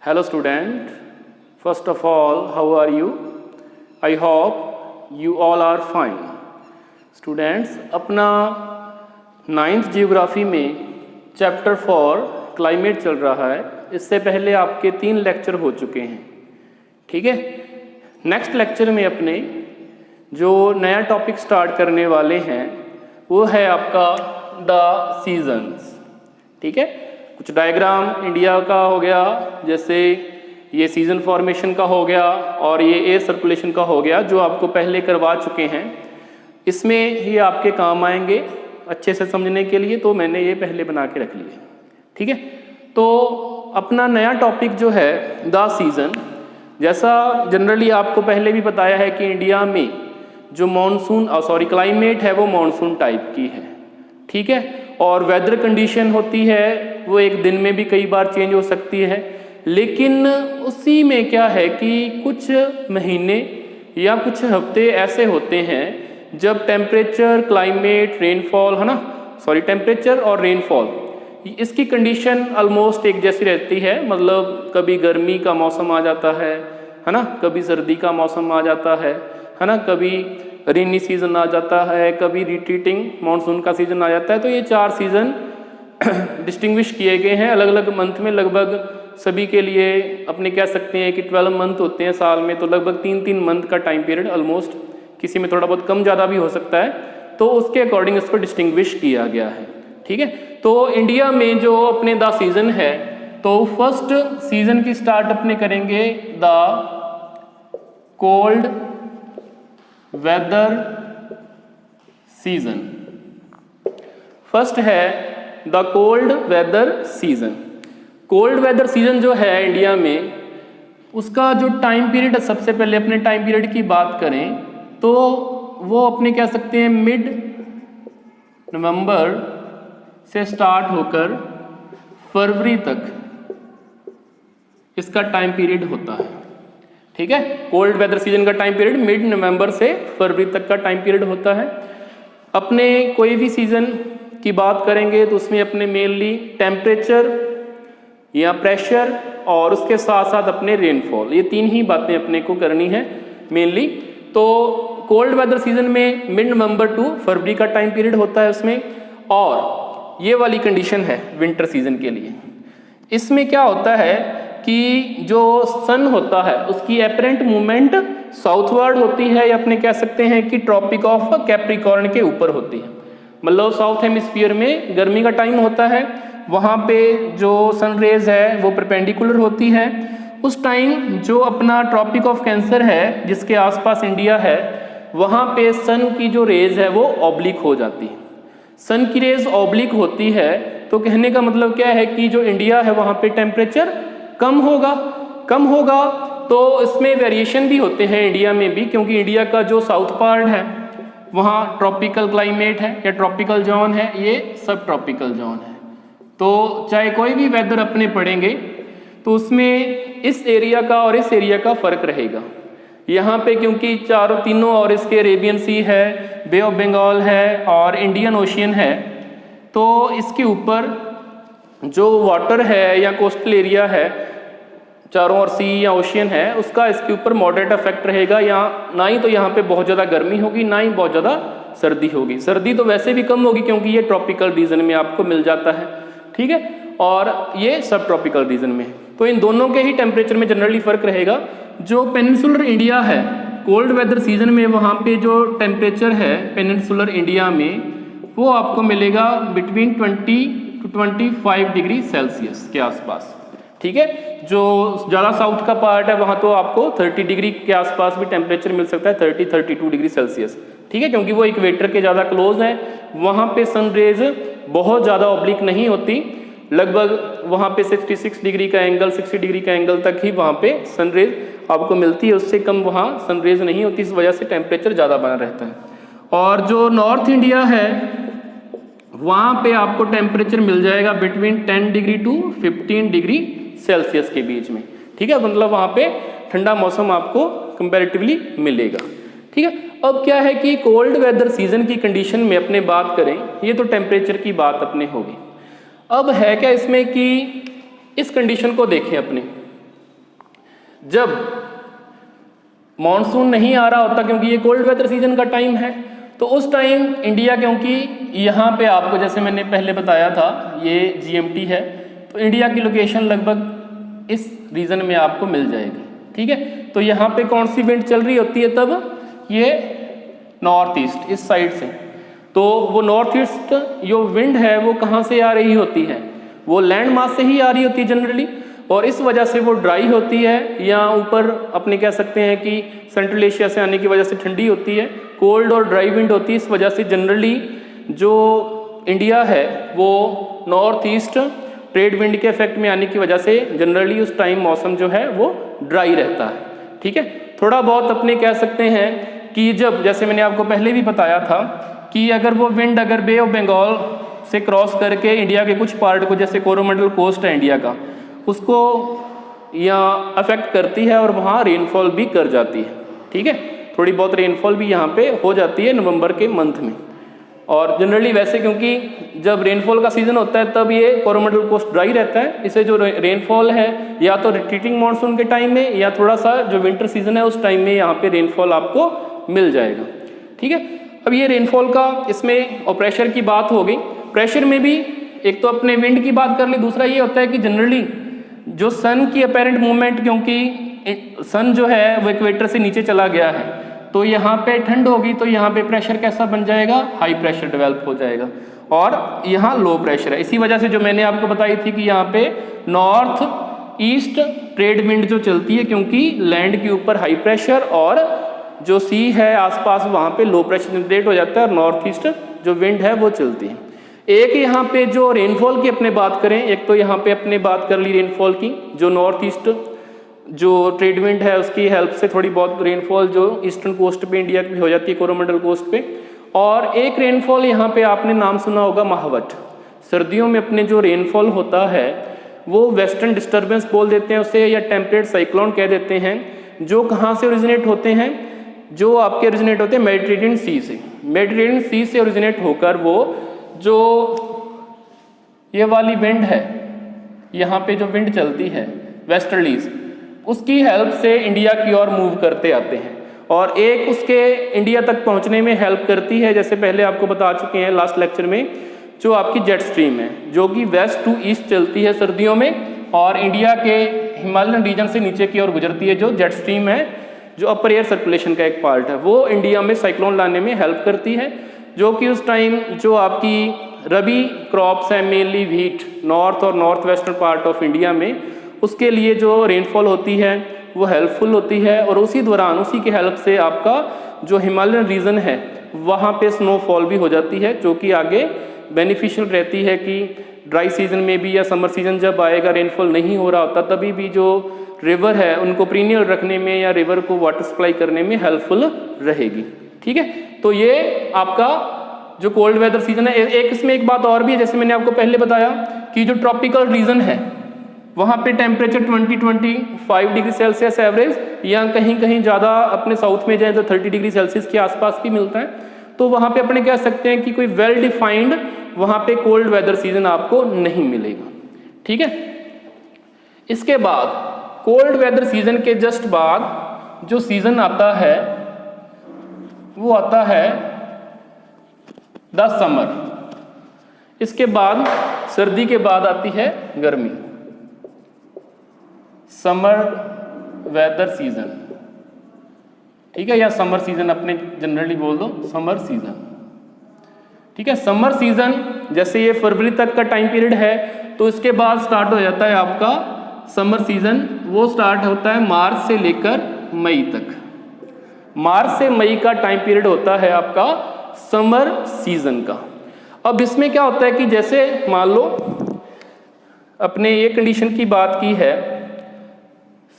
Hello student, first of all, how are you? I hope you all are fine. Students, अपना 9th geography में chapter 4 climate चल रहा है। इससे पहले आपके 3 लेक्चर हो चुके हैं, ठीक है। नेक्स्ट लेक्चर में अपने जो नया टॉपिक स्टार्ट करने वाले हैं वो है आपका द सीजन्स, ठीक है। कुछ डायग्राम इंडिया का हो गया, जैसे ये सीजन फॉर्मेशन का हो गया और ये एयर सर्कुलेशन का हो गया, जो आपको पहले करवा चुके हैं। इसमें ये आपके काम आएंगे अच्छे से समझने के लिए, तो मैंने ये पहले बना के रख लिए, ठीक है। तो अपना नया टॉपिक जो है द सीज़न, जैसा जनरली आपको पहले भी बताया है कि इंडिया में जो क्लाइमेट है वो मॉनसून टाइप की है, ठीक है। और वेदर कंडीशन होती है वो एक दिन में भी कई बार चेंज हो सकती है, लेकिन उसी में क्या है कि कुछ महीने या कुछ हफ्ते ऐसे होते हैं जब टेम्परेचर, क्लाइमेट, रेनफॉल है ना, टेम्परेचर और रेनफॉल इसकी कंडीशन ऑलमोस्ट एक जैसी रहती है। मतलब कभी गर्मी का मौसम आ जाता है ना, कभी सर्दी का मौसम आ जाता है ना, कभी रेनी सीजन आ जाता है, कभी रिट्रीटिंग मानसून का सीजन आ जाता है। तो ये 4 सीजन डिस्टिंग्विश किए गए हैं अलग अलग मंथ में। लगभग सभी के लिए अपने कह सकते हैं कि 12 मंथ होते हैं साल में, तो लगभग 3-3 मंथ का टाइम पीरियड ऑलमोस्ट, किसी में थोड़ा बहुत कम ज़्यादा भी हो सकता है, तो उसके अकॉर्डिंग इसको डिस्टिंग्विश किया गया है, ठीक है। तो इंडिया में जो अपने द सीजन है, तो फर्स्ट सीजन की स्टार्ट अपने करेंगे the cold weather season. First है the cold weather season. Cold weather season जो है इंडिया में, उसका जो टाइम पीरियड है, सबसे पहले अपने टाइम पीरियड की बात करें तो वो अपने कह सकते हैं मिड नवंबर से स्टार्ट होकर फरवरी तक इसका टाइम पीरियड होता है, ठीक है। कोल्ड वेदर सीजन का टाइम पीरियड मिड नवंबर से फरवरी तक का टाइम पीरियड होता है। अपने कोई भी सीजन की बात करेंगे तो उसमें अपने मेनली टेम्परेचर या प्रेशर और उसके साथ साथ अपने रेनफॉल, ये 3 ही बातें अपने को करनी है मेनली। तो कोल्ड वेदर सीजन में मिड नवंबर टू फरवरी का टाइम पीरियड होता है उसमें, और ये वाली कंडीशन है विंटर सीजन के लिए। इसमें क्या होता है कि जो सन होता है उसकी एपरेंट मूवमेंट साउथवर्ड होती है, या अपने कह सकते हैं कि ट्रॉपिक ऑफ कैप्रिकॉर्न के ऊपर होती है। मतलब साउथ हेमिस्फीयर में गर्मी का टाइम होता है, वहाँ पे जो सन रेज है वो परपेंडिकुलर होती है। उस टाइम जो अपना ट्रॉपिक ऑफ कैंसर है जिसके आसपास इंडिया है, वहाँ पे सन की जो रेज है वो ऑब्लिक हो जाती है। सन की रेज ऑब्लिक होती है तो कहने का मतलब क्या है कि जो इंडिया है वहाँ पे टेम्परेचर कम होगा। तो इसमें वेरिएशन भी होते हैं इंडिया में भी, क्योंकि इंडिया का जो साउथ पार्ट है वहाँ ट्रॉपिकल क्लाइमेट है या ट्रॉपिकल जोन है, ये सब ट्रॉपिकल जोन है। तो चाहे कोई भी वेदर अपने पढ़ेंगे तो उसमें इस एरिया का और इस एरिया का फ़र्क रहेगा। यहाँ पे क्योंकि तीनों और इसके अरेबियन सी है, बे ऑफ बंगाल है और इंडियन ओशियन है, तो इसके ऊपर जो वाटर है या कोस्टल एरिया है, चारों ओर सी या ओशियन है, उसका इसके ऊपर मॉडरेट इफेक्ट रहेगा। यहाँ ना ही तो यहाँ पे बहुत ज़्यादा गर्मी होगी, ना ही बहुत ज़्यादा सर्दी होगी। सर्दी तो वैसे भी कम होगी क्योंकि ये ट्रॉपिकल रीजन में आपको मिल जाता है, ठीक है, और ये सब ट्रॉपिकल रीजन में। तो इन दोनों के ही टेम्परेचर में जनरली फ़र्क रहेगा। जो पेनिनसुलर इंडिया है कोल्ड वेदर सीजन में, वहाँ पे जो टेम्परेचर है पेनिनसुलर इंडिया में वो आपको मिलेगा बिटवीन 20 to 25 डिग्री सेल्सियस के आसपास, ठीक है। जो ज़्यादा साउथ का पार्ट है वहाँ तो आपको 30 डिग्री के आसपास भी टेम्परेचर मिल सकता है, 30-32 डिग्री सेल्सियस, ठीक है, क्योंकि वो इक्वेटर के ज़्यादा क्लोज है। वहाँ पे सन रेज बहुत ज़्यादा ऑब्लिक नहीं होती, लगभग वहाँ पे 66 डिग्री का एंगल, 60 डिग्री का एंगल तक ही वहाँ पे सन रेज आपको मिलती है, उससे कम वहाँ सन रेज नहीं होती। इस वजह से टेम्परेचर ज़्यादा बना रहता है। और जो नॉर्थ इंडिया है वहाँ पे आपको टेम्परेचर मिल जाएगा between 10 degree to 15 degree Celsius के बीच में, ठीक है। मतलब वहाँ पे ठंडा मौसम आपको कंपैरेटिवली मिलेगा, ठीक है। अब क्या है कि कोल्ड वेदर सीजन की कंडीशन में अपने बात करें, ये तो टेम्परेचर की बात अपने होगी। अब है क्या इसमें कि इस कंडीशन को देखें अपने जब मॉनसून नहीं आ रहा होता, क्योंकि ये कोल्ड वेदर सीजन का टाइम है, तो उस टाइम इंडिया, क्योंकि यहाँ पे आपको जैसे मैंने पहले बताया था ये GMT है, तो इंडिया की लोकेशन लगभग इस रीजन में आपको मिल जाएगी। ठीक है, तो यहाँ पे कौन सी विंड चल रही होती है तब? ये नॉर्थ ईस्ट, इस साइड से। तो वो नॉर्थ ईस्ट जो विंड है वो कहाँ से आ रही होती है? वो लैंड मास से ही आ रही होती है जनरली, और इस वजह से वो ड्राई होती है, या ऊपर अपने कह सकते हैं कि सेंट्रल एशिया से आने की वजह से ठंडी होती है, कोल्ड और ड्राई विंड होती है। इस वजह से जनरली जो इंडिया है वो नॉर्थ ईस्ट ट्रेड विंड के इफेक्ट में आने की वजह से जनरली उस टाइम मौसम जो है वो ड्राई रहता है। ठीक है, थोड़ा बहुत अपने कह सकते हैं कि जब, जैसे मैंने आपको पहले भी बताया था कि अगर वो विंड अगर बे ऑफ बंगाल से क्रॉस करके इंडिया के कुछ पार्ट को, जैसे कोरोमंडल कोस्ट है इंडिया का, उसको यहाँ अफेक्ट करती है और वहाँ रेनफॉल भी कर जाती है। ठीक है, थोड़ी बहुत रेनफॉल भी यहाँ पे हो जाती है नवंबर के मंथ में। और जनरली वैसे क्योंकि जब रेनफॉल का सीजन होता है तब ये कोरोमंडल कोस्ट ड्राई रहता है, इसे जो रेनफॉल है या तो रिट्रीटिंग मानसून के टाइम में या थोड़ा सा जो विंटर सीजन है उस टाइम में यहाँ पे रेनफॉल आपको मिल जाएगा। ठीक है, अब ये रेनफॉल का इसमें और प्रेशर की बात हो गई। प्रेशर में भी एक तो अपने विंड की बात कर ली, दूसरा ये होता है कि जनरली जो सन की अपेरेंट मूवमेंट, क्योंकि सन जो है वो इक्वेटर से नीचे चला गया है, तो यहाँ पे ठंड होगी तो यहाँ पे प्रेशर कैसा बन जाएगा? हाई प्रेशर डेवलप हो जाएगा, और यहाँ लो प्रेशर है। इसी वजह से जो मैंने आपको बताई थी कि यहाँ पे नॉर्थ ईस्ट ट्रेड विंड जो चलती है, क्योंकि लैंड के ऊपर हाई प्रेशर और जो सी है आसपास वहाँ पे लो प्रेशर जनरेट हो जाता है और नॉर्थ ईस्ट जो विंड है वो चलती है। एक यहाँ पे जो रेनफॉल की अपने बात करें, एक तो यहाँ पे अपने बात कर ली रेनफॉल की, जो नॉर्थ ईस्ट जो ट्रेड विंड है उसकी हेल्प से थोड़ी बहुत रेनफॉल जो ईस्टर्न कोस्ट पे इंडिया की हो जाती है, कोरोमंडल कोस्ट पे। और एक रेनफॉल यहाँ पे आपने नाम सुना होगा महावट। सर्दियों में अपने जो रेनफॉल होता है वो वेस्टर्न डिस्टर्बेंस बोल देते हैं उसे, या टेम्परेट साइक्लोन कह देते हैं, जो कहाँ से ओरिजिनेट होते हैं? जो आपके ओरिजिनेट होते हैं मेडिटेरेनियन सी से। मेडिटेरेनियन सी से ओरिजिनेट होकर वो जो ये वाली विंड है, यहाँ पे जो विंड चलती है वेस्टर्लीज, उसकी हेल्प से इंडिया की ओर मूव करते आते हैं, और एक उसके इंडिया तक पहुँचने में हेल्प करती है, जैसे पहले आपको बता चुके हैं लास्ट लेक्चर में, जो आपकी जेट स्ट्रीम है, जो कि वेस्ट टू ईस्ट चलती है सर्दियों में, और इंडिया के हिमालयन रीजन से नीचे की ओर गुजरती है। जो जेट स्ट्रीम है, जो अपर एयर सर्कुलेशन का एक पार्ट है, वो इंडिया में साइक्लोन लाने में हेल्प करती है, जो कि उस टाइम जो आपकी रबी क्रॉप्स हैं, मेनली व्हीट, नॉर्थ और north western part of India में, उसके लिए जो रेनफॉल होती है वो हेल्पफुल होती है, और उसी दौरान उसी की हेल्प से आपका जो हिमालयन रीजन है वहाँ पे स्नोफॉल भी हो जाती है, जो कि आगे बेनिफिशियल रहती है कि ड्राई सीजन में भी या समर सीजन जब आएगा रेनफॉल नहीं हो रहा होता तभी भी जो रिवर है उनको पीरियड रखने में या रिवर को वाटर सप्लाई करने में हेल्पफुल रहेगी। ठीक है, तो ये आपका जो कोल्ड वेदर सीजन है। एक इसमें एक बात और भी है, जैसे मैंने आपको पहले बताया कि जो ट्रॉपिकल रीजन है वहाँ पे टेम्परेचर 20-25 डिग्री सेल्सियस एवरेज, या कहीं कहीं ज़्यादा अपने साउथ में जाए तो 30 डिग्री सेल्सियस के आसपास भी मिलता है। तो वहाँ पे अपने कह सकते हैं कि कोई वेल डिफाइंड वहाँ पे कोल्ड वेदर सीजन आपको नहीं मिलेगा। ठीक है, इसके बाद कोल्ड वेदर सीजन के जस्ट बाद जो सीजन आता है वो आता है द समर। इसके बाद सर्दी के बाद आती है गर्मी, समर वेदर सीजन। ठीक है, या समर सीजन अपने जनरली बोल दो समर सीजन। ठीक है, समर सीजन जैसे ये फरवरी तक का टाइम पीरियड है, तो इसके बाद स्टार्ट हो जाता है आपका समर सीजन। वो स्टार्ट होता है मार्च से लेकर मई तक। मार्च से मई का टाइम पीरियड होता है आपका समर सीजन का। अब इसमें क्या होता है कि जैसे मान लो अपने ये कंडीशन की बात की है,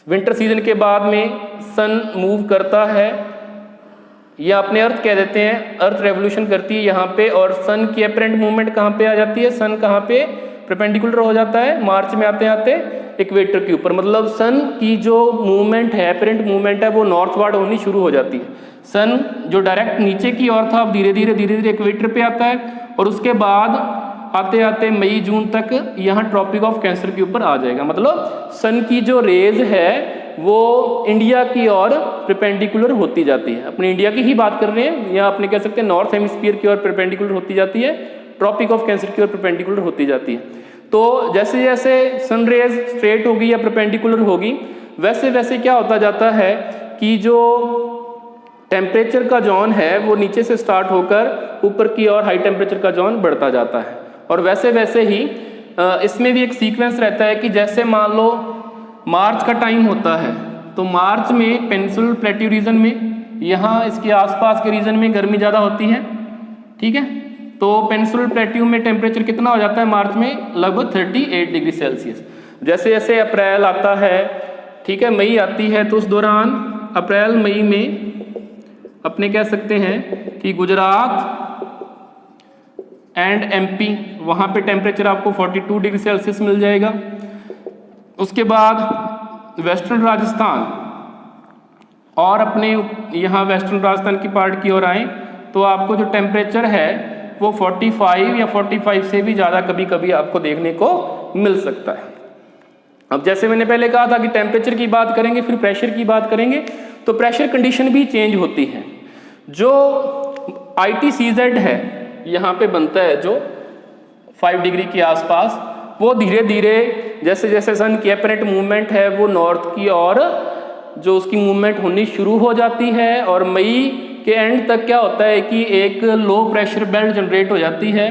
विंटर सीजन के बाद में सन मूव करता है, या अपने अर्थ कह देते हैं, अर्थ रेवोल्यूशन करती है यहाँ पे, और सन की अपरेंट मूवमेंट कहाँ पे आ जाती है? सन कहाँ पे परपेंडिकुलर हो जाता है? मार्च में आते आते इक्वेटर के ऊपर। मतलब सन की जो मूवमेंट है, अपरेंट मूवमेंट है, वो नॉर्थवर्ड होनी शुरू हो जाती है। सन जो डायरेक्ट नीचे की ओर था अब धीरे धीरे इक्वेटर पे आता है, और उसके बाद आते आते मई जून तक यहाँ ट्रॉपिक ऑफ कैंसर के ऊपर आ जाएगा। मतलब सन की जो रेज है वो इंडिया की ओर परपेंडिकुलर होती जाती है। अपने इंडिया की ही बात कर रहे हैं, या अपने कह सकते हैं नॉर्थ हेमिस्फीयर की ओर परपेंडिकुलर होती जाती है, ट्रॉपिक ऑफ कैंसर की ओर परपेंडिकुलर होती जाती है। तो जैसे जैसे सन रेज स्ट्रेट होगी या परपेंडिकुलर होगी, वैसे वैसे क्या होता जाता है कि जो टेम्परेचर का जोन है वो नीचे से स्टार्ट होकर ऊपर की ओर हाई टेम्परेचर का जोन बढ़ता जाता है। और वैसे वैसे ही इसमें भी एक सीक्वेंस रहता है कि जैसे मान लो मार्च का टाइम होता है, तो मार्च में पेनिनसुलर प्लेट्यू रीजन में, यहाँ इसके आसपास के रीजन में गर्मी ज़्यादा होती है, ठीक है। तो पेनिनसुलर प्लेट्यू में टेम्परेचर कितना हो जाता है मार्च में, लगभग 38 डिग्री सेल्सियस। जैसे जैसे अप्रैल आता है, ठीक है, मई आती है, तो उस दौरान अप्रैल मई में अपने कह सकते हैं कि गुजरात एंड एमपी, वहाँ पे टेम्परेचर आपको 42 डिग्री सेल्सियस मिल जाएगा। उसके बाद वेस्टर्न राजस्थान, और अपने यहाँ वेस्टर्न राजस्थान की पार्ट की ओर आए तो आपको जो टेम्परेचर है वो 45 या 45 से भी ज़्यादा कभी कभी आपको देखने को मिल सकता है। अब जैसे मैंने पहले कहा था कि टेम्परेचर की बात करेंगे फिर प्रेशर की बात करेंगे, तो प्रेशर कंडीशन भी चेंज होती है। जो ITCZ है यहाँ पे बनता है जो 5 डिग्री के आसपास, वो धीरे धीरे जैसे जैसे सन की अपरेंट मूवमेंट है वो नॉर्थ की ओर जो उसकी मूवमेंट होनी शुरू हो जाती है, और मई के एंड तक क्या होता है कि एक लो प्रेशर बेल्ट जनरेट हो जाती है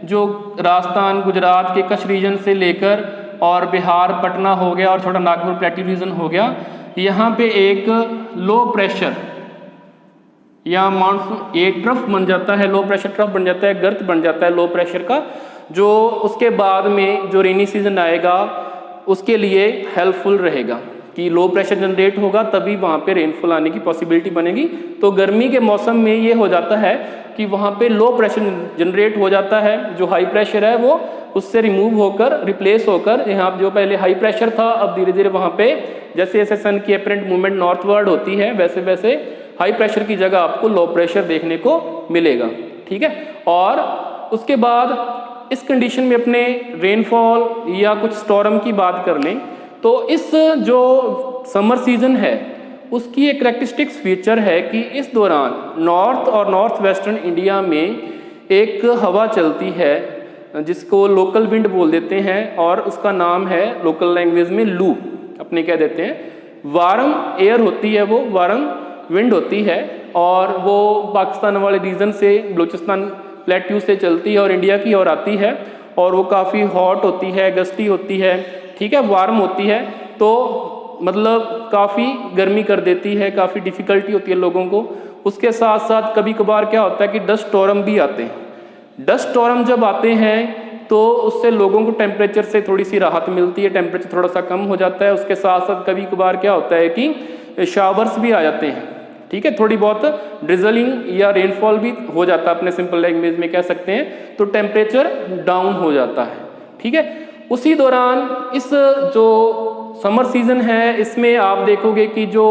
जो राजस्थान गुजरात के कच्छ रीजन से लेकर और बिहार पटना हो गया और थोड़ा नागपुर प्लेट्यू रीजन हो गया, यहाँ पे एक लो प्रेशर या मानसून एक ट्रफ बन जाता है, लो प्रेशर ट्रफ बन जाता है, गर्त बन जाता है लो प्रेशर का, जो उसके बाद में जो रेनी सीजन आएगा उसके लिए हेल्पफुल रहेगा कि लो प्रेशर जनरेट होगा तभी वहाँ पे रेनफॉल आने की पॉसिबिलिटी बनेगी। तो गर्मी के मौसम में ये हो जाता है कि वहाँ पे लो प्रेशर जनरेट हो जाता है, जो हाई प्रेशर है वो उससे रिमूव होकर रिप्लेस होकर, यहाँ जो पहले हाई प्रेशर था अब धीरे धीरे वहाँ पे जैसे जैसे सन की अपरेंट मूवमेंट नॉर्थवर्ड होती है वैसे वैसे हाई प्रेशर की जगह आपको लो प्रेशर देखने को मिलेगा, ठीक है। और उसके बाद इस कंडीशन में अपने रेनफॉल या कुछ स्टॉर्म की बात कर लें तो इस जो समर सीजन है उसकी एक करैक्टरिस्टिक्स फीचर है कि इस दौरान नॉर्थ और नॉर्थ वेस्टर्न इंडिया में एक हवा चलती है जिसको लोकल विंड बोल देते हैं, और उसका नाम है लोकल लैंग्वेज में लू, अपने कह देते हैं। वार्म एयर होती है, वो वार्म विंड होती है, और वो पाकिस्तान वाले रीजन से बलूचिस्तान प्लेट्यू से चलती है और इंडिया की ओर आती है, और वो काफ़ी हॉट होती है, गस्टी होती है, ठीक है, वार्म होती है, तो मतलब काफ़ी गर्मी कर देती है, काफ़ी डिफ़िकल्टी होती है लोगों को। उसके साथ साथ कभी कभार क्या होता है कि डस्ट स्टॉर्म भी आते हैं। डस्ट स्टॉर्म जब आते हैं तो उससे लोगों को टेम्परेचर से थोड़ी सी राहत मिलती है, टेम्परेचर थोड़ा सा कम हो जाता है। उसके साथ साथ कभी कभार क्या होता है कि शावर्स भी आ जाते हैं, ठीक है, थोड़ी बहुत ड्रिजलिंग या रेनफॉल भी हो जाता है, अपने सिंपल लैंग्वेज में कह सकते हैं, तो टेम्परेचर डाउन हो जाता है, ठीक है। उसी दौरान इस जो समर सीजन है इसमें आप देखोगे कि जो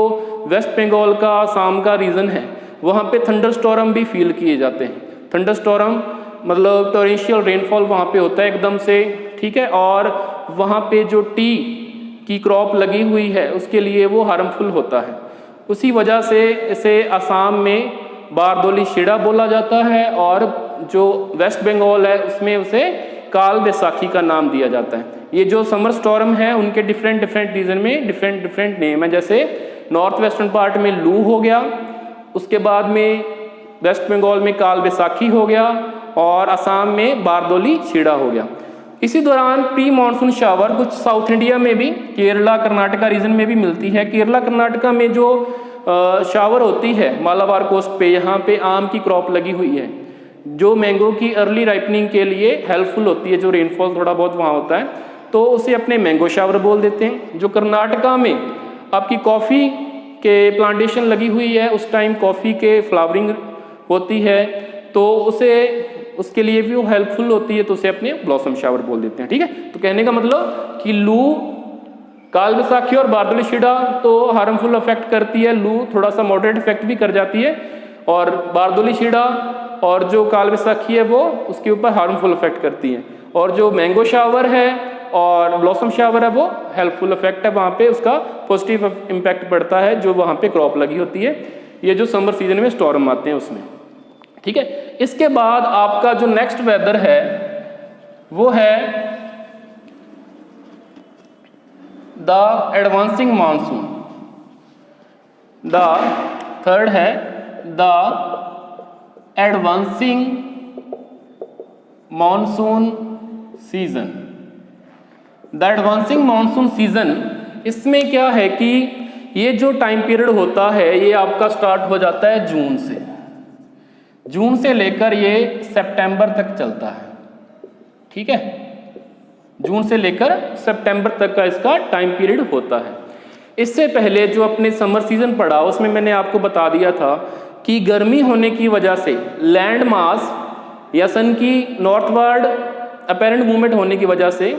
वेस्ट बंगाल का आसाम का रीजन है वहाँ पे थंडर स्टॉर्म भी फील किए जाते हैं। थंडर स्टॉर्म मतलब टॉरेंशियल रेनफॉल वहाँ पे होता है एकदम से, ठीक है, और वहाँ पे जो टी की क्रॉप लगी हुई है उसके लिए वो हार्मफुल होता है। उसी वजह से इसे असम में बारदोली शिड़ा बोला जाता है, और जो वेस्ट बंगाल है उसमें उसे काल बैसाखी का नाम दिया जाता है। ये जो समर स्टॉर्म है उनके डिफरेंट रीजन में डिफरेंट नेम है, जैसे नॉर्थ वेस्टर्न पार्ट में लू हो गया, उसके बाद में वेस्ट बंगाल में काल बैसाखी हो गया, और असम में बारदोली शिड़ा हो गया। इसी दौरान प्री मानसून शावर कुछ साउथ इंडिया में भी, केरला कर्नाटका रीजन में भी मिलती है। केरला कर्नाटका में जो शावर होती है मालाबार कोस्ट पे, यहाँ पे आम की क्रॉप लगी हुई है जो मैंगो की अर्ली राइपनिंग के लिए हेल्पफुल होती है, जो रेनफॉल थोड़ा बहुत वहाँ होता है तो उसे अपने मैंगो शावर बोल देते हैं। जो कर्नाटका में आपकी कॉफ़ी के प्लांटेशन लगी हुई है उस टाइम कॉफ़ी के फ्लावरिंग होती है तो उसे उसके लिए भी वो हेल्पफुल होती है, तो उसे अपने ब्लॉसम शावर बोल देते हैं, ठीक है। तो कहने का मतलब कि लू, काल बैसाखी और बारदोली शिड़ा तो हार्मफुल इफेक्ट करती है, लू थोड़ा सा मॉडरेट इफेक्ट भी कर जाती है, और बारदोली शिड़ा और जो काल बैसाखी है वो उसके ऊपर हार्मफुल इफेक्ट करती है। और जो मैंगो शावर है और ब्लॉसम शावर है वो हेल्पफुल इफेक्ट है, वहाँ पे उसका पॉजिटिव इम्पैक्ट पड़ता है जो वहाँ पे क्रॉप लगी होती है, ये जो समर सीजन में स्टॉर्म आते हैं उसमें। ठीक है, इसके बाद आपका जो नेक्स्ट वेदर है वो है the advancing monsoon. The third है the advancing monsoon season. The advancing monsoon season, इसमें क्या है कि ये जो टाइम पीरियड होता है ये आपका स्टार्ट हो जाता है जून से, जून से लेकर ये सितंबर तक चलता है। ठीक है, जून से लेकर सितंबर तक का इसका टाइम पीरियड होता है। इससे पहले जो अपने समर सीजन पढ़ा उसमें मैंने आपको बता दिया था कि गर्मी होने की वजह से लैंड मास या सन की नॉर्थवर्ड अपेरेंट मूवमेंट होने की वजह से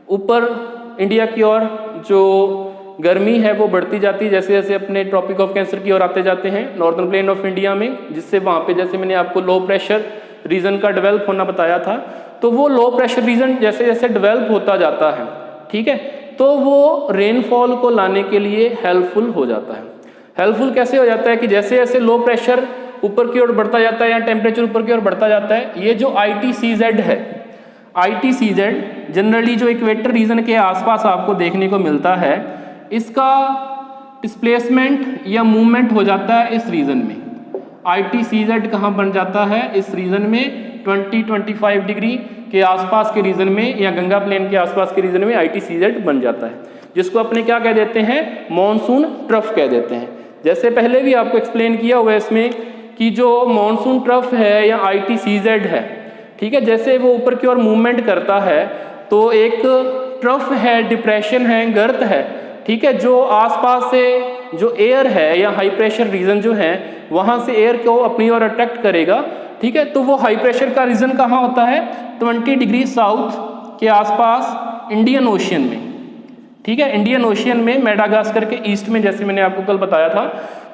ऊपर इंडिया की ओर जो गर्मी है वो बढ़ती जाती है, जैसे जैसे अपने ट्रॉपिक ऑफ कैंसर की ओर आते जाते हैं नॉर्दर्न प्लेन ऑफ इंडिया में, जिससे वहाँ पे जैसे मैंने आपको लो प्रेशर रीजन का डेवलप होना बताया था, तो वो लो प्रेशर रीजन जैसे जैसे डेवलप होता जाता है, ठीक है, तो वो रेनफॉल को लाने के लिए हेल्पफुल हो जाता है। हेल्पफुल कैसे हो जाता है कि जैसे जैसे लो प्रेशर ऊपर की ओर बढ़ता जाता है या टेम्परेचर ऊपर की ओर बढ़ता जाता है, ये जो ITCZ है, ITCZ जनरली जो इक्वेटर रीजन के आसपास आपको देखने को मिलता है, इसका डिस्प्लेसमेंट या मूवमेंट हो जाता है इस रीजन में। ITCZ कहाँ बन जाता है? इस रीजन में 20-25 डिग्री के आसपास के रीजन में या गंगा प्लेन के आसपास के रीजन में ITCZ बन जाता है, जिसको अपने क्या कह देते हैं? मॉनसून ट्रफ कह देते हैं। जैसे पहले भी आपको एक्सप्लेन किया हुआ है इसमें कि जो मॉनसून ट्रफ है या ITCZ है, ठीक है, जैसे वो ऊपर की ओर मूवमेंट करता है तो एक ट्रफ है, डिप्रेशन है, गर्त है, ठीक है, जो आसपास से जो एयर है या हाई प्रेशर रीजन जो है वहाँ से एयर को अपनी ओर अट्रैक्ट करेगा, ठीक है। तो वो हाई प्रेशर का रीजन कहाँ होता है? 20 डिग्री साउथ के आसपास इंडियन ओशियन में, ठीक है, इंडियन ओशियन में मेडागास्कर के ईस्ट में, जैसे मैंने आपको कल बताया था,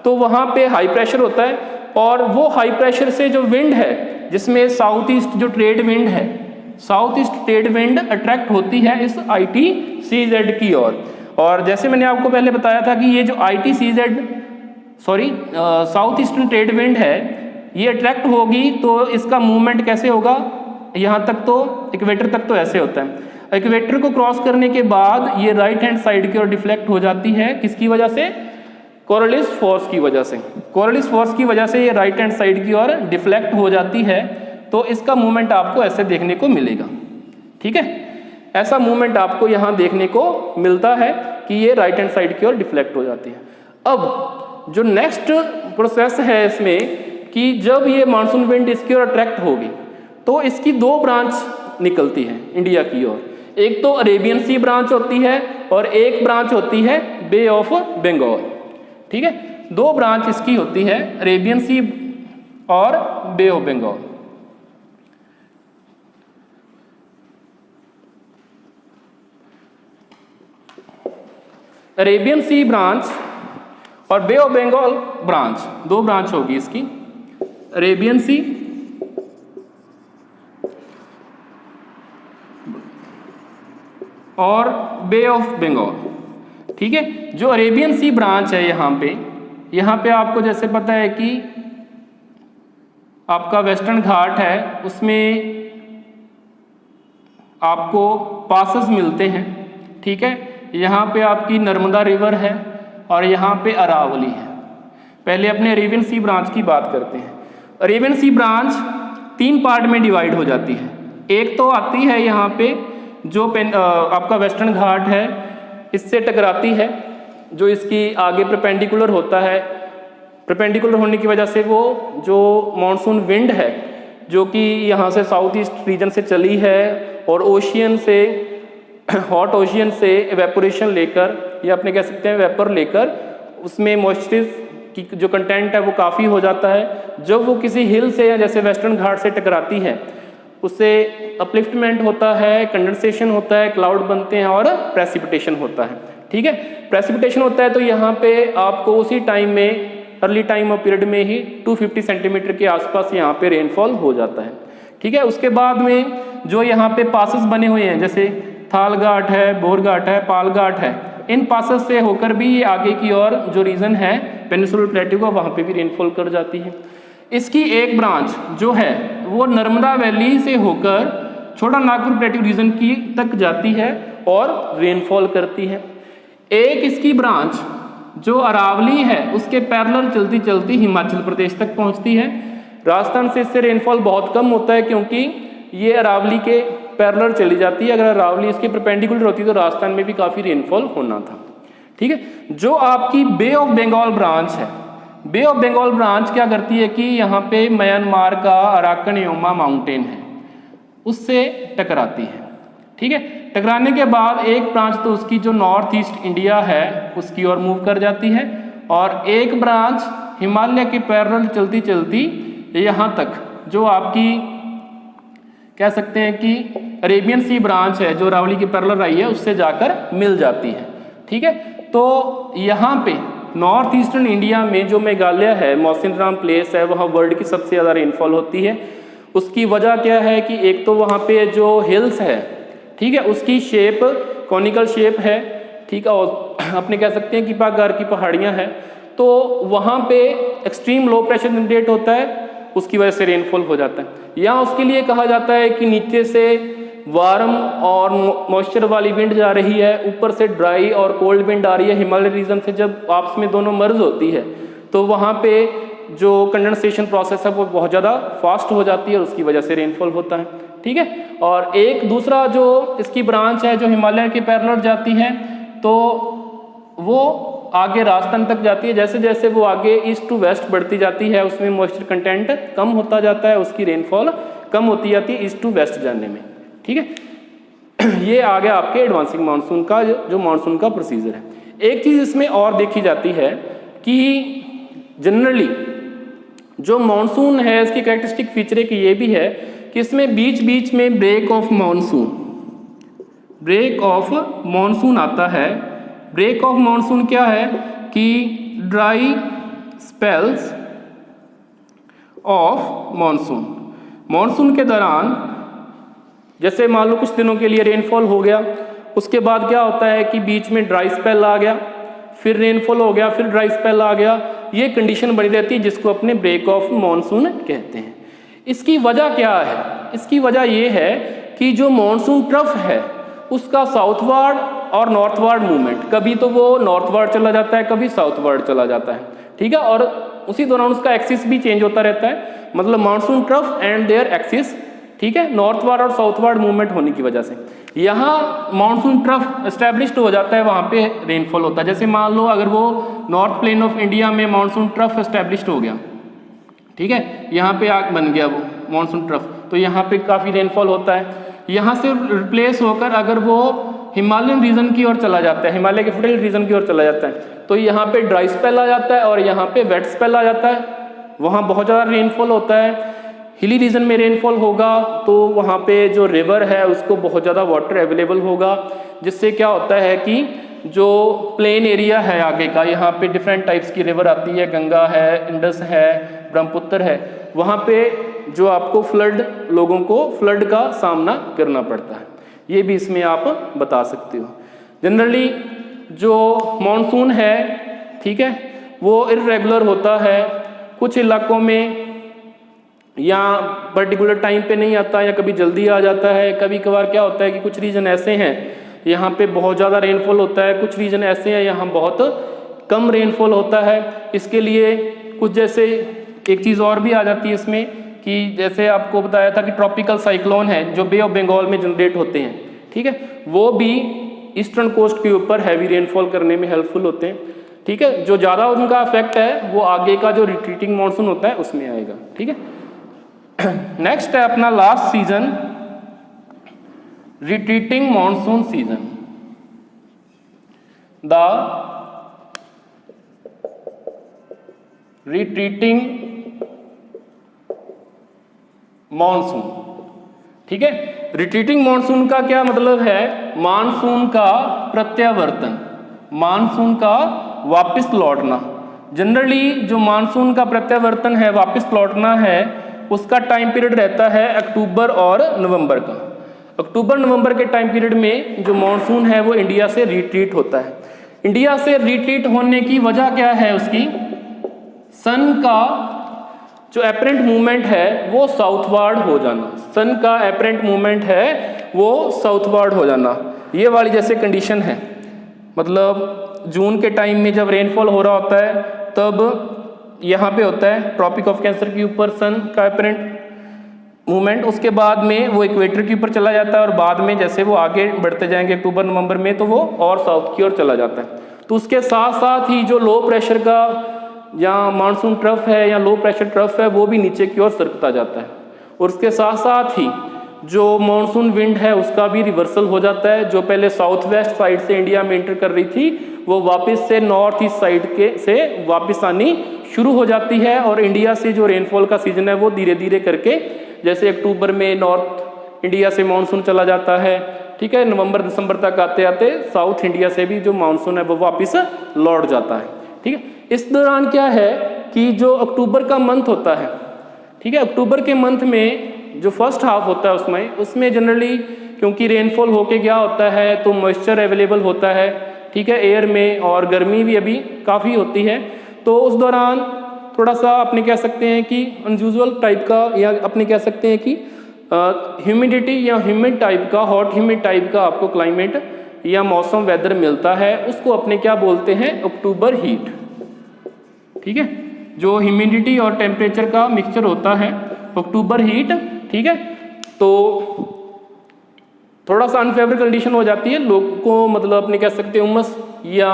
तो वहाँ पे हाई प्रेशर होता है और वो हाई प्रेशर से जो विंड है, जिसमें साउथ ईस्ट जो ट्रेड विंड है, south east trade wind attract होती है इस ITCZ की ओर। और जैसे मैंने आपको पहले बताया था कि ये जो ITCZ south eastern trade wind है, ये अट्रैक्ट होगी तो इसका मूवमेंट कैसे होगा? यहाँ तक तो इक्वेटर तक तो ऐसे होता है, इक्वेटर को क्रॉस करने के बाद ये राइट हैंड साइड की ओर डिफ्लेक्ट हो जाती है। किसकी वजह से? कोरलिस फोर्स की वजह से। कोरलिस फोर्स की वजह से ये राइट हैंड साइड की ओर डिफ्लेक्ट हो जाती है, तो इसका मूवमेंट आपको ऐसे देखने को मिलेगा, ठीक है, ऐसा मूवमेंट आपको यहाँ देखने को मिलता है कि ये राइट हैंड साइड की ओर डिफ्लेक्ट हो जाती है। अब जो नेक्स्ट प्रोसेस है इसमें कि जब ये मानसून विंड इसकी ओर अट्रैक्ट होगी तो इसकी दो ब्रांच निकलती है इंडिया की ओर, एक तो अरेबियन सी ब्रांच होती है और एक ब्रांच होती है बे ऑफ बंगाल, ठीक है, दो ब्रांच इसकी होती है, अरेबियन सी और bay of Bengal. Arabian sea branch और बे ऑफ बंगाल ब्रांच, दो ब्रांच होगी इसकी, अरेबियन सी और बे ऑफ बंगाल, ठीक है। जो अरेबियन सी ब्रांच है यहाँ पे आपको जैसे पता है कि आपका वेस्टर्न घाट है, उसमें आपको पासेस मिलते हैं, ठीक है, यहाँ पे आपकी नर्मदा रिवर है और यहाँ पे अरावली है। पहले अपने अरेबियन सी ब्रांच की बात करते हैं। अरेबियन सी ब्रांच 3 पार्ट में डिवाइड हो जाती है। एक तो आती है यहाँ पे जो आपका वेस्टर्न घाट है, इससे टकराती है, जो इसकी आगे परपेंडिकुलर होता है, परपेंडिकुलर होने की वजह से वो जो मॉनसून विंड है जो कि यहाँ से साउथ ईस्ट रीजन से चली है और ओशियन से, हॉट ओशियन से एवेपोरेशन लेकर या अपने कह सकते हैं वेपर लेकर, उसमें मॉइस्चर की जो कंटेंट है वो काफ़ी हो जाता है। जब वो किसी हिल से या जैसे वेस्टर्न घाट से टकराती है, उससे अपलिफ्टमेंट होता है, कंडेंसेशन होता है, क्लाउड बनते हैं और प्रेसिपिटेशन होता है, ठीक है। प्रेसिपिटेशन होता है तो यहाँ पे आपको उसी टाइम में, अर्ली टाइम ऑफ पीरियड में ही 250 सेंटीमीटर के आसपास यहाँ पे रेनफॉल हो जाता है, ठीक है। उसके बाद में जो यहाँ पे पासेस बने हुए हैं, जैसे थाल घाट है, बोर घाट है, पाल घाट है, इन पासेस से होकर भी ये आगे की और जो रीजन है पेनिनसुलर प्लेट्यू का, वहाँ पे भी रेनफॉल कर जाती है। इसकी एक ब्रांच जो है वो नर्मदा वैली से होकर छोटा नागपुर प्लेट्यू रीजन की तक जाती है और रेनफॉल करती है। एक इसकी ब्रांच जो अरावली है उसके पैरेलल चलती चलती हिमाचल प्रदेश तक पहुंचती है। राजस्थान से इससे रेनफॉल बहुत कम होता है क्योंकि ये अरावली के पैरेलल चली जाती है। अगर अरावली इसके परपेंडिकुलर होती तो राजस्थान में भी काफ़ी रेनफॉल होना था। ठीक है, जो आपकी बे ऑफ बंगाल ब्रांच है, बे ऑफ बंगाल ब्रांच क्या करती है कि यहाँ पे म्यांमार का अराकनयोमा माउंटेन है उससे टकराती है। ठीक है, टकराने के बाद एक ब्रांच तो उसकी जो नॉर्थ ईस्ट इंडिया है उसकी ओर मूव कर जाती है और एक ब्रांच हिमालय के पैरेलल चलती चलती यहाँ तक जो आपकी कह सकते हैं कि अरेबियन सी ब्रांच है जो अरावली की पैरेलल रही है उससे जाकर मिल जाती है। ठीक है, तो यहाँ पे नॉर्थ ईस्टर्न इंडिया में जो मेघालय है, मौसिनराम प्लेस है, वहाँ वर्ल्ड की सबसे ज़्यादा रेनफॉल होती है। उसकी वजह क्या है कि एक तो वहाँ पे जो हिल्स है, ठीक है, उसकी शेप कॉनिकल शेप है। ठीक है, और अपने कह सकते हैं कि पागार की पहाड़ियाँ हैं, तो वहाँ पे एक्सट्रीम लो प्रेशर जनरेट होता है, उसकी वजह से रेनफॉल हो जाता है। या उसके लिए कहा जाता है कि नीचे से वार्म और मॉइस्चर वाली विंड जा रही है, ऊपर से ड्राई और कोल्ड विंड आ रही है हिमालय रीजन से। जब आपस में दोनों मर्ज होती है तो वहाँ पे जो कंडेंसेशन प्रोसेस है वो बहुत ज़्यादा फास्ट हो जाती है और उसकी वजह से रेनफॉल होता है। ठीक है, और एक दूसरा जो इसकी ब्रांच है जो हिमालय के पैरेलल जाती है तो वो आगे राजस्थान तक जाती है। जैसे जैसे वो आगे ईस्ट टू वेस्ट बढ़ती जाती है उसमें मॉइस्चर कंटेंट कम होता जाता है, उसकी रेनफॉल कम होती जाती है ईस्ट टू वेस्ट जाने में। ठीक है, ये आ गया आपके एडवांसिंग मानसून का जो मानसून का प्रोसीजर है। एक चीज़ इसमें और देखी जाती है कि जनरली जो मानसून है इसकी कैरेक्टरिस्टिक फीचर एक ये भी है कि इसमें बीच बीच में ब्रेक ऑफ मानसून आता है। ब्रेक ऑफ मानसून क्या है कि ड्राई स्पेल्स ऑफ मानसून के दौरान जैसे मान लो कुछ दिनों के लिए रेनफॉल हो गया, उसके बाद क्या होता है कि बीच में ड्राई स्पेल आ गया, फिर रेनफॉल हो गया, फिर ड्राई स्पेल आ गया। ये कंडीशन बनी रहती है जिसको अपने ब्रेक ऑफ मानसून कहते हैं। इसकी वजह क्या है? इसकी वजह ये है कि जो मानसून ट्रफ है उसका साउथवर्ड और नॉर्थवर्ड मूवमेंट, कभी तो वो नॉर्थवर्ड चला जाता है, कभी साउथवर्ड चला जाता है। ठीक है, और उसी दौरान उसका एक्सिस भी चेंज होता रहता है, मतलब monsoon trough and their axis. ठीक है, नॉर्थवर्ड और साउथवर्ड मूवमेंट होने की वजह से यहाँ मानसून ट्रफ एस्टेब्लिश्ड हो जाता है, वहाँ पे रेनफॉल होता है। जैसे मान लो अगर वो नॉर्थ प्लेन ऑफ इंडिया में मानसून ट्रफ एस्टेब्लिश्ड हो गया, ठीक है, यहाँ पे आग बन गया वो मानसून ट्रफ, तो यहाँ पे काफ़ी रेनफॉल होता है। यहाँ से रिप्लेस होकर अगर वो हिमालयन रीजन की ओर चला जाता है, हिमालय के फुटहिल रीजन की ओर चला जाता है, तो यहाँ पे ड्राई स्पेल आ जाता है और यहाँ पे वेट स्पेल आ जाता है। वहाँ बहुत ज़्यादा रेनफॉल होता है। हिली रीजन में रेनफॉल होगा तो वहाँ पे जो रिवर है उसको बहुत ज़्यादा वाटर अवेलेबल होगा, जिससे क्या होता है कि जो प्लेन एरिया है आगे का, यहाँ पे डिफरेंट टाइप्स की रिवर आती है, गंगा है, इंडस है, ब्रह्मपुत्र है, वहाँ पे जो आपको लोगों को फ्लड का सामना करना पड़ता है। ये भी इसमें आप बता सकते हो। जनरली जो मानसून है, ठीक है, वो इर्रेगुलर होता है। कुछ इलाकों में या पर्टिकुलर टाइम पे नहीं आता या कभी जल्दी आ जाता है। कभी कभार क्या होता है कि कुछ रीजन ऐसे हैं यहाँ पे बहुत ज़्यादा रेनफॉल होता है, कुछ रीजन ऐसे हैं यहाँ बहुत कम रेनफॉल होता है। इसके लिए कुछ जैसे एक चीज़ और भी आ जाती है इसमें कि जैसे आपको बताया था कि ट्रॉपिकल साइक्लोन है जो बे ऑफ बंगाल में जनरेट होते हैं, ठीक है, वो भी ईस्टर्न कोस्ट के ऊपर हैवी रेनफॉल करने में हेल्पफुल होते हैं। ठीक है, जो ज़्यादा उनका इफेक्ट है वो आगे का जो रिट्रीटिंग मानसून होता है उसमें आएगा। ठीक है, नेक्स्ट है अपना last season, retreating monsoon season. The retreating monsoon. ठीक है, रिट्रीटिंग मानसून का क्या मतलब है? मानसून का प्रत्यावर्तन, मानसून का वापस लौटना। जनरली जो मानसून का प्रत्यावर्तन है, वापस लौटना है, उसका टाइम पीरियड रहता है अक्टूबर और नवंबर का। अक्टूबर नवंबर के टाइम पीरियड में जो मानसून है वो इंडिया से रिट्रीट होता है। इंडिया से रिट्रीट होने की वजह क्या है उसकी, सन का जो एपरेंट मूवमेंट है वो साउथवर्ड हो जाना, सन का एपरेंट मूवमेंट है वो साउथवर्ड हो जाना, ये वाली जैसे कंडीशन है। मतलब जून के टाइम में जब रेनफॉल हो रहा होता है तब यहाँ पे होता है ट्रॉपिक ऑफ कैंसर के ऊपर सन का एपरेंट मूवमेंट, उसके बाद में वो इक्वेटर के ऊपर चला जाता है और बाद में जैसे वो आगे बढ़ते जाएंगे अक्टूबर नवंबर में तो वो और साउथ की ओर चला जाता है। तो उसके साथ साथ ही जो लो प्रेशर का या मानसून ट्रफ है या लो प्रेशर ट्रफ है वो भी नीचे की ओर सरकता जाता है, और उसके साथ साथ ही जो मानसून विंड है उसका भी रिवर्सल हो जाता है। जो पहले साउथ वेस्ट साइड से इंडिया में एंटर कर रही थी वो वापस से नॉर्थ ईस्ट साइड के से वापस आनी शुरू हो जाती है, और इंडिया से जो रेनफॉल का सीजन है वो धीरे धीरे करके जैसे अक्टूबर में नॉर्थ इंडिया से मानसून चला जाता है, ठीक है, नवंबर दिसंबर तक आते आते साउथ इंडिया से भी जो मानसून है वो वापस लौट जाता है, ठीक है। इस दौरान क्या है कि जो अक्टूबर का मंथ होता है, ठीक है, अक्टूबर के मंथ में जो फर्स्ट हाफ होता है उसमें जनरली क्योंकि रेनफॉल होके गया होता है तो मॉइस्चर अवेलेबल होता है, ठीक है, एयर में, और गर्मी भी अभी काफ़ी होती है। तो उस दौरान थोड़ा सा अपने कह सकते हैं कि अनयूजुअल टाइप का, या अपने कह सकते हैं कि ह्यूमिडिटी या ह्यूमिड टाइप का, हॉट ह्यूमिड टाइप का आपको क्लाइमेट या मौसम वेदर मिलता है, उसको अपने क्या बोलते हैं, अक्टूबर हीट, ठीक है। जो ह्यूमिडिटी और टेम्परेचर का मिक्सचर होता है अक्टूबर हीट, ठीक है। तो थोड़ा सा अनफेवरेबल कंडीशन हो जाती है लोगों को, मतलब अपने कह सकते हैं उमस या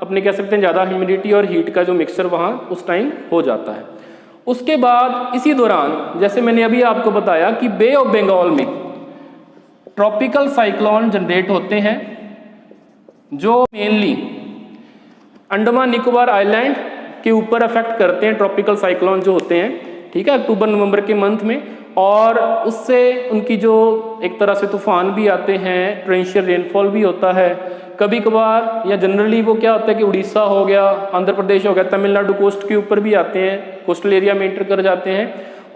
अपने कह सकते हैं ज़्यादा ह्यूमिडिटी और हीट का जो मिक्सचर वहाँ उस टाइम हो जाता है। उसके बाद इसी दौरान जैसे मैंने अभी आपको बताया कि बे ऑफ बंगाल में ट्रॉपिकल साइक्लोन जनरेट होते हैं जो मेनली अंडमान निकोबार आइलैंड के ऊपर अफेक्ट करते हैं, ट्रॉपिकल साइक्लोन जो होते हैं, ठीक है, अक्टूबर नवंबर के मंथ में, और उससे उनकी जो एक तरह से तूफान भी आते हैं, टॉरेंशियल रेनफॉल भी होता है कभी कभार, या जनरली वो क्या होता है कि उड़ीसा हो गया, आंध्र प्रदेश हो गया, तमिलनाडु कोस्ट के ऊपर भी आते हैं, कोस्टल एरिया में एंटर कर जाते हैं,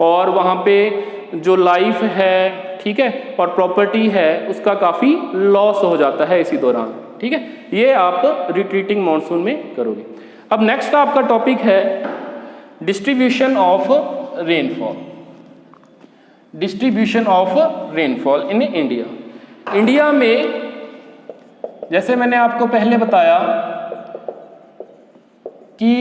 और वहाँ पे जो लाइफ है, ठीक है, और प्रॉपर्टी है उसका काफ़ी लॉस हो जाता है इसी दौरान, ठीक है। ये आप रिट्रीटिंग मानसून में करोगे। अब नेक्स्ट आपका टॉपिक है distribution of rainfall, distribution of rainfall in India. India में जैसे मैंने आपको पहले बताया कि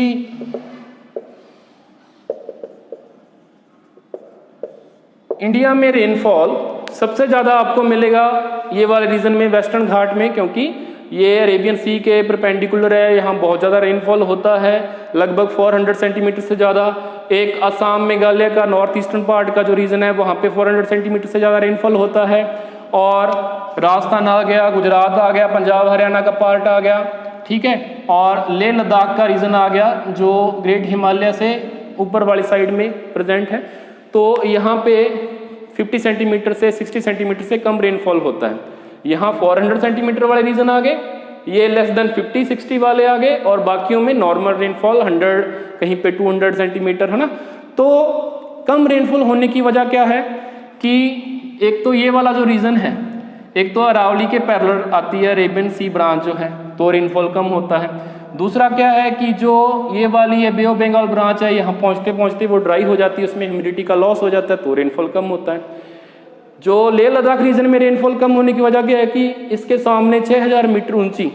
इंडिया में रेनफॉल सबसे ज़्यादा आपको मिलेगा ये वाले रीजन में, वेस्टर्न घाट में, क्योंकि ये अरेबियन सी के परपेंडिकुलर है, यहाँ बहुत ज़्यादा रेनफॉल होता है, लगभग 400 सेंटीमीटर से ज़्यादा। एक असम मेघालय का नॉर्थ ईस्टर्न पार्ट का जो रीजन है वहाँ पे 400 सेंटीमीटर से ज़्यादा रेनफॉल होता है, और राजस्थान आ गया, गुजरात आ गया, पंजाब हरियाणा का पार्ट आ गया, ठीक है, और लेह लद्दाख का रीजन आ गया जो ग्रेट हिमालय से ऊपर वाली साइड में प्रेजेंट है। तो यहाँ पे 50 सेंटीमीटर से 60 सेंटीमीटर से कम रेनफॉल होता है। यहाँ 400 सेंटीमीटर वाले रीजन आ गए, ये लेस देन 50-60 वाले आ गए, और बाकियों में नॉर्मल रेनफॉल 100, कहीं पे 200 सेंटीमीटर, है ना। तो कम रेनफॉल होने की वजह क्या है कि एक तो ये वाला जो रीजन है, एक तो अरावली के पैरेलल आती है अरेबियन सी ब्रांच जो है, तो रेनफॉल कम होता है। दूसरा क्या है कि जो ये वाली है बे ऑफ बंगाल ब्रांच है, यहाँ पहुँचते पहुँचते वो ड्राई हो जाती है, उसमें ह्यूमिडिटी का लॉस हो जाता है, तो रेनफॉल कम होता है। जो लेह लद्दाख रीजन में रेनफॉल कम होने की वजह क्या है कि इसके सामने 6000 मीटर ऊंची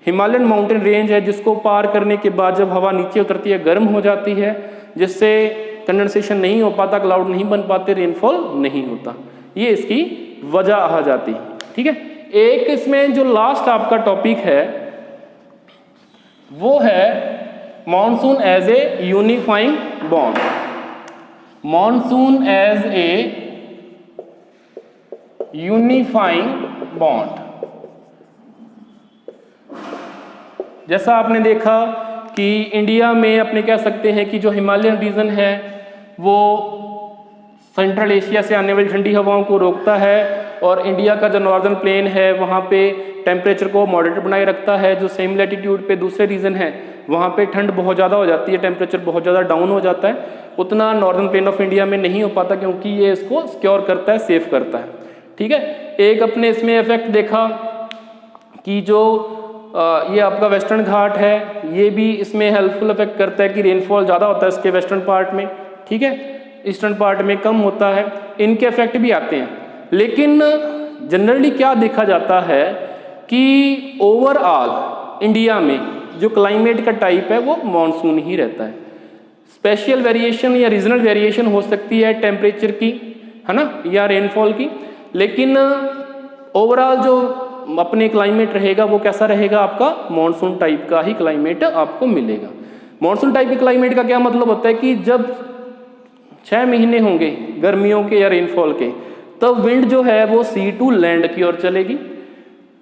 हिमालयन माउंटेन रेंज है, जिसको पार करने के बाद जब हवा नीचे उतरती है गर्म हो जाती है, जिससे कंडेंसेशन नहीं हो पाता, क्लाउड नहीं बन पाते, रेनफॉल नहीं होता। ये इसकी वजह आ जाती है, ठीक है। एक इसमें जो लास्ट आपका टॉपिक है वो है monsoon as a unifying bond, monsoon as a unifying bond. जैसा आपने देखा कि इंडिया में अपने कह सकते हैं कि जो हिमालयन रीजन है वो सेंट्रल एशिया से आने वाली ठंडी हवाओं को रोकता है, और इंडिया का जो नॉर्दर्न प्लेन है वहाँ पे टेम्परेचर को मॉडरेट बनाए रखता है। जो सेम लैटिट्यूड पे दूसरे रीजन है वहाँ पे ठंड बहुत ज़्यादा हो जाती है, टेम्परेचर बहुत ज़्यादा डाउन हो जाता है, उतना नॉर्दर्न प्लेन ऑफ इंडिया में नहीं हो पाता, क्योंकि ये इसको सिक्योर करता है, सेफ करता है, ठीक है। एक अपने इसमें इफेक्ट देखा कि जो ये आपका वेस्टर्न घाट है, ये भी इसमें हेल्पफुल इफेक्ट करता है कि रेनफॉल ज़्यादा होता है इसके वेस्टर्न पार्ट में, ठीक है, ईस्टर्न पार्ट में कम होता है, इनके इफेक्ट भी आते हैं। लेकिन जनरली क्या देखा जाता है कि ओवरऑल इंडिया में जो क्लाइमेट का टाइप है वो मॉनसून ही रहता है। स्पेशल वेरिएशन या रीजनल वेरिएशन हो सकती है टेम्परेचर की, है ना, या रेनफॉल की, लेकिन ओवरऑल जो अपने क्लाइमेट रहेगा वो कैसा रहेगा, आपका मॉनसून टाइप का ही क्लाइमेट आपको मिलेगा। मॉनसून टाइप के क्लाइमेट का क्या मतलब होता है कि जब 6 महीने होंगे गर्मियों के या रेनफॉल के, तब विंड जो है वो सी टू लैंड की ओर चलेगी।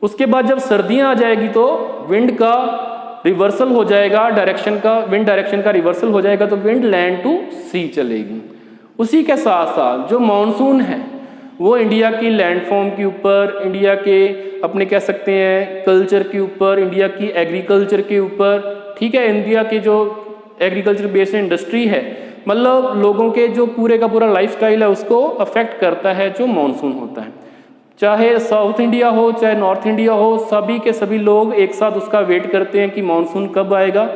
उसके बाद जब सर्दियां आ जाएगी तो विंड का रिवर्सल हो जाएगा, डायरेक्शन का, विंड डायरेक्शन का रिवर्सल हो जाएगा, तो विंड लैंड टू सी चलेगी। उसी के साथ साथ जो मॉनसून है वो इंडिया की लैंडफॉर्म के ऊपर, इंडिया के अपने कह सकते हैं कल्चर के ऊपर, इंडिया की एग्रीकल्चर के ऊपर, ठीक है, इंडिया की जो एग्रीकल्चर बेस्ड इंडस्ट्री है, मतलब लोगों के जो पूरे का पूरा लाइफस्टाइल है उसको अफेक्ट करता है जो मॉनसून होता है। चाहे साउथ इंडिया हो चाहे नॉर्थ इंडिया हो, सभी के सभी लोग एक साथ उसका वेट करते हैं कि मॉनसून कब आएगा।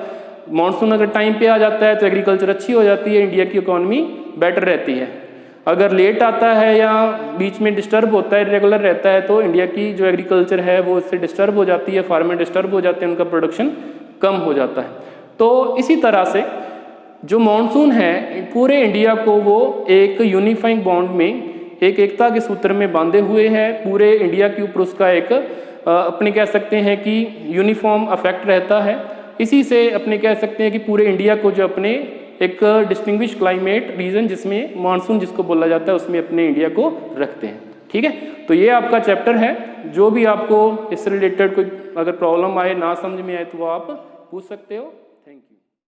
मॉनसून अगर टाइम पे आ जाता है तो एग्रीकल्चर अच्छी हो जाती है, इंडिया की इकोनॉमी बेटर रहती है। अगर लेट आता है या बीच में डिस्टर्ब होता है, इरेगुलर रहता है, तो इंडिया की जो एग्रीकल्चर है वो इससे डिस्टर्ब हो जाती है, फार्मर डिस्टर्ब हो जाते हैं, उनका प्रोडक्शन कम हो जाता है। तो इसी तरह से जो मॉनसून है पूरे इंडिया को वो एक यूनिफाइंग बॉन्ड में, एक एकता के सूत्र में बांधे हुए है। पूरे इंडिया के ऊपर उसका एक अपने कह सकते हैं कि यूनिफॉर्म इफेक्ट रहता है। इसी से अपने कह सकते हैं कि पूरे इंडिया को जो अपने एक डिस्टिंग्विश क्लाइमेट रीजन जिसमें मानसून जिसको बोला जाता है उसमें अपने इंडिया को रखते हैं, ठीक है। तो ये आपका चैप्टर है। जो भी आपको इससे रिलेटेड कोई अगर प्रॉब्लम आए, ना समझ में आए, तो वो आप पूछ सकते हो।